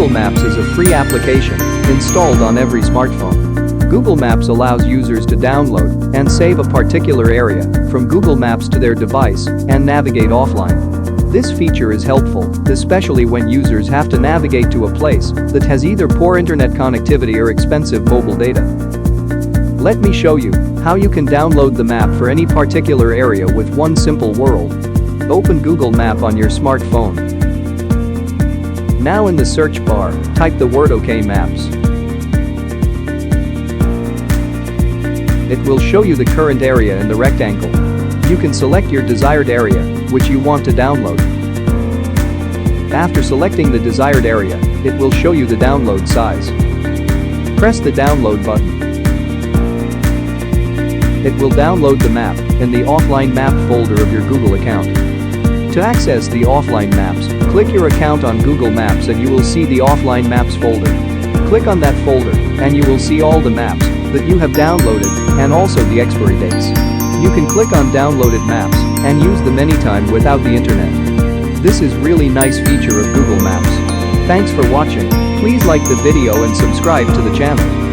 Google Maps is a free application installed on every smartphone. Google Maps allows users to download and save a particular area from Google Maps to their device and navigate offline. This feature is helpful, especially when users have to navigate to a place that has either poor internet connectivity or expensive mobile data. Let me show you how you can download the map for any particular area with one simple whirl. Open Google Map on your smartphone. Now in the search bar, type the word OK Maps. It will show you the current area in the rectangle. You can select your desired area, which you want to download. After selecting the desired area, it will show you the download size. Press the download button. It will download the map in the offline map folder of your Google account. To access the offline maps, click your account on Google Maps and you will see the offline maps folder. Click on that folder and you will see all the maps that you have downloaded and also the expiry dates. You can click on downloaded maps and use them anytime without the internet. This is really nice feature of Google Maps. Thanks for watching. Please like the video and subscribe to the channel.